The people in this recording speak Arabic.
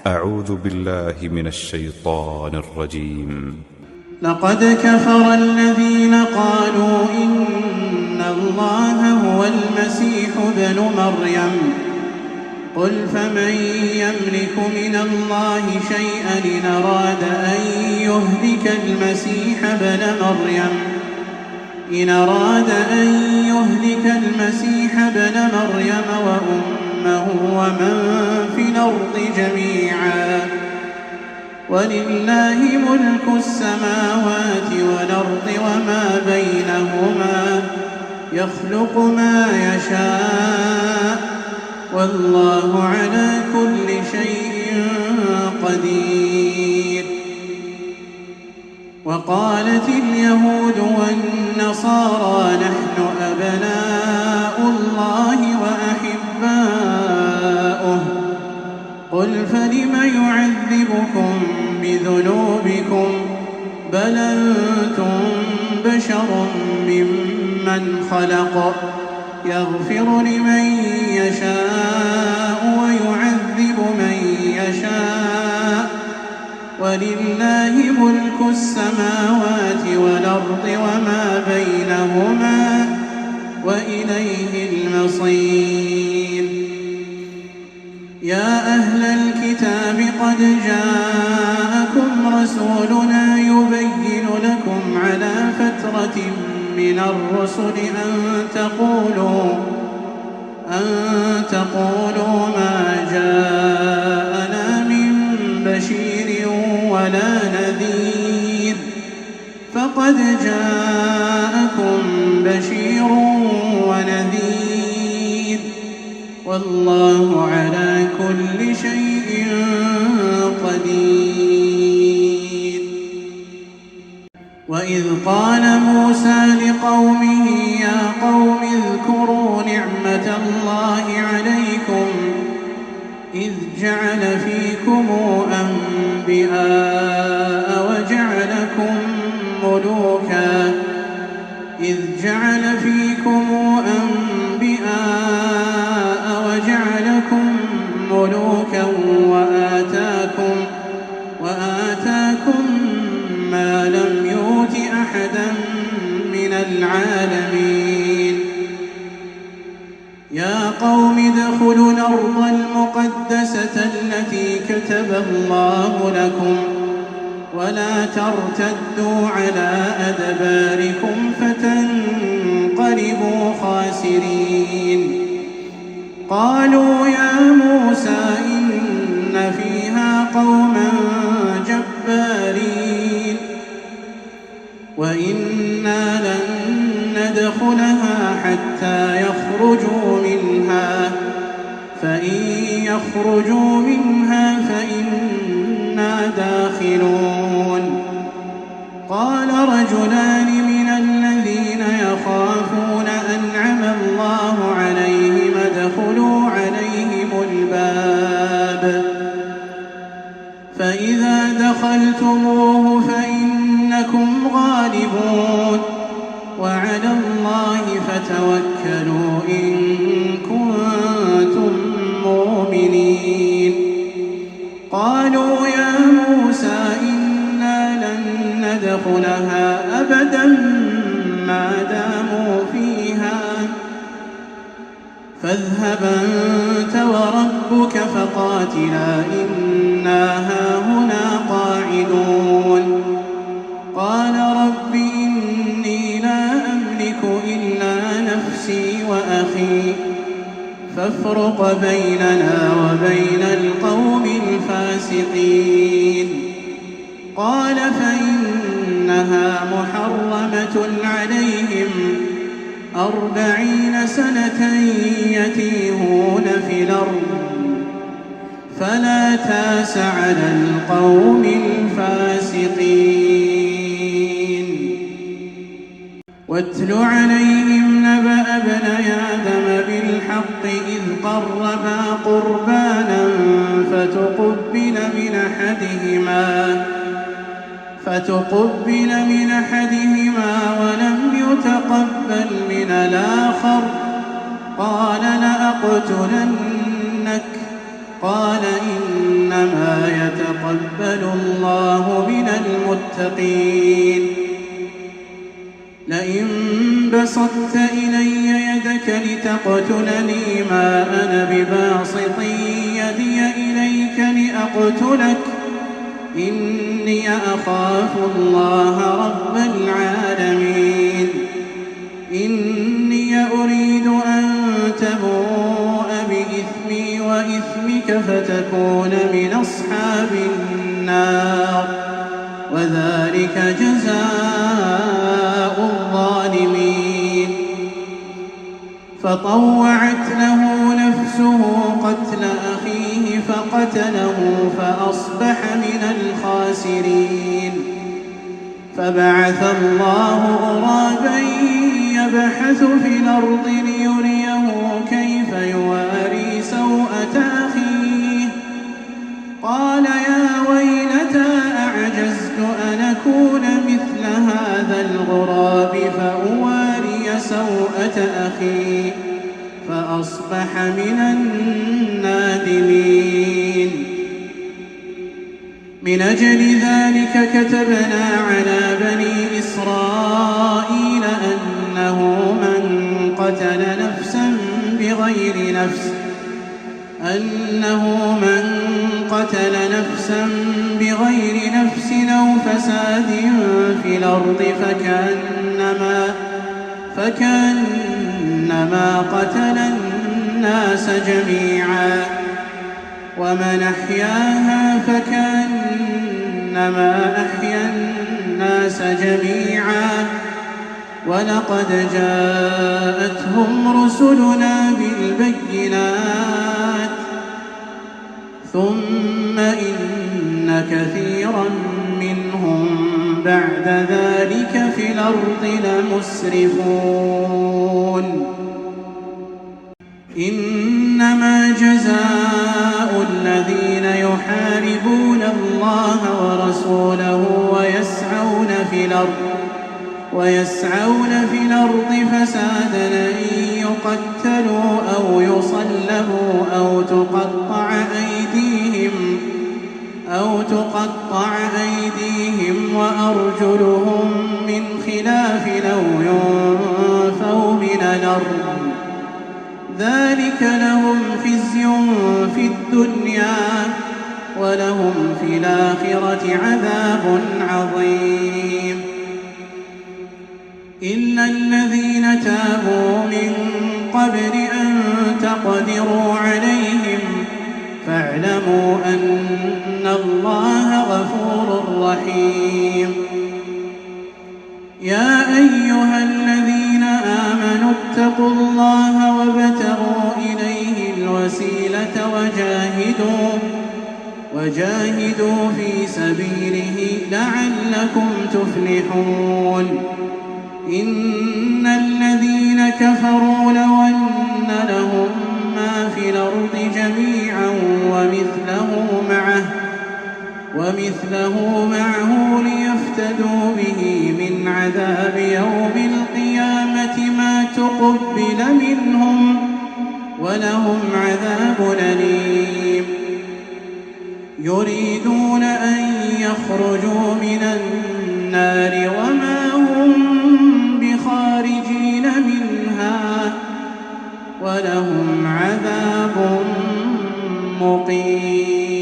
أعوذ بالله من الشيطان الرجيم. لقد كفر الذين قالوا إن الله هو المسيح ابن مريم قل فمن يملك من الله شيئا إن أراد أن يهلك المسيح ابن مريم وأمه ومن في الأرض جميعا ولله ملك السماوات والأرض وما بينهما يخلق ما يشاء والله على كل شيء قدير. وقالت اليهود والنصارى نحن أبناء الله وأحباؤه قل فلم يعذبكم بذنوبكم بل أنتم بشر ممن خلق يغفر لمن يشاء ويعذب من يشاء ولله ملك السماوات والأرض وما بينهما وإليه المصير. يا أهل الكتاب قد جاءكم رسولنا يبين لكم على فترة من الرسل أن تقولوا ما جاءنا من بشير ولا نذير فقد جاءكم بشير ونذير والله على كل شيء قدير. وإذ قال موسى لقومه يا قوم اذكروا نعمة الله عليكم إذ جعل فيكم أنبياء وجعلكم ملوكا وآتاكم ما لم يؤت أحدا من العالمين. يا قوم ادخلوا الأرض المقدسة التي كتب الله لكم ولا ترتدوا على أدباركم فتنقلبوا خاسرين. قالوا يا موسى إن فيها قوما جبارين وإنا لن ندخلها حتى يخرجوا منها فإن يخرجوا منها فإنا داخلون. قال رجلان من الذين يخافون أنعم الله عليهم ادخلوا عليهم الباب فإذا دخلتموه فإنكم غالبون وعلى الله فتوكلوا إن كنتم مؤمنين. قالوا يا موسى إنا لن ندخلها أبدا ما داموا فيها فاذهب أنت وربك فقاتلا إنا هاهنا قاعدون. قال رب إني لا أملك إلا نفسي وأخي فافرق بيننا وبين القوم الفاسقين. قال فإنها محرمة عليهم 40 سنة يتيهون في الأرض فلا تأس على القوم الفاسقين. واتل عليهم نبأ ابني آدم بالحق إذ قربا قربانا فتقبل من أحدهما ولم يتقبل من الآخر قال لأقتلنك قال إنما يتقبل الله من المتقين. لئن بسطت إلي يدك لتقتلني ما أنا بباسط يدي إليك لأقتلك إني أخاف الله رب العالمين. إني أريد أن تبوء بإثمي وإثمك فتكون من أصحاب النار وذلك جزاء الظالمين. فطوعت له نفسه قتل أخيه فقتله فأصبح من الخاسرين. فبعث الله غرابا يبحث في الأرض ليريه كيف يواري سوءة أخيه قال يا ويلتى أعجزت أن أكون مثل هذا الغراب فأواري سوءة أخي فأصبح من النادمين. من أجل ذلك كتبنا على بني إسرائيل أنه من قتل نفسا بغير نفس أو فساد في الأرض فكأنما قتل الناس جميعا ومن أحياها فكأنما أحيا الناس جميعا ولقد جاءتهم رسلنا بالبينات ثم إن كثيرا منهم بعد ذلك في الأرض لمسرفون. إنما جزاء الذين يحاربون الله ورسوله ويسعون في الأرض فسادا أن يقتلوا أو يصلبوا أو تقطع أيديهم وأرجلهم من خلاف أو ينفوا من الأرض ذلك لهم خزي في الدنيا ولهم في الآخرة عذاب عظيم. إلا الذين تابوا من قبل أن تقدروا عليهم فاعلموا أن الله غفور رحيم. يا أيها الذين آمنوا اتقوا الله وابتغوا إليه الوسيلة وجاهدوا في سبيله لعلكم تفلحون. إن الذين كفروا لو أن لهم ما في الأرض جميعا ومثله معه ليفتدوا به من عذاب يوم القيامة ما تقبل منهم ولهم عذاب أليم. يريدون أن يخرجوا من النار وما هم بخارجين منها ولهم عذاب مقيم.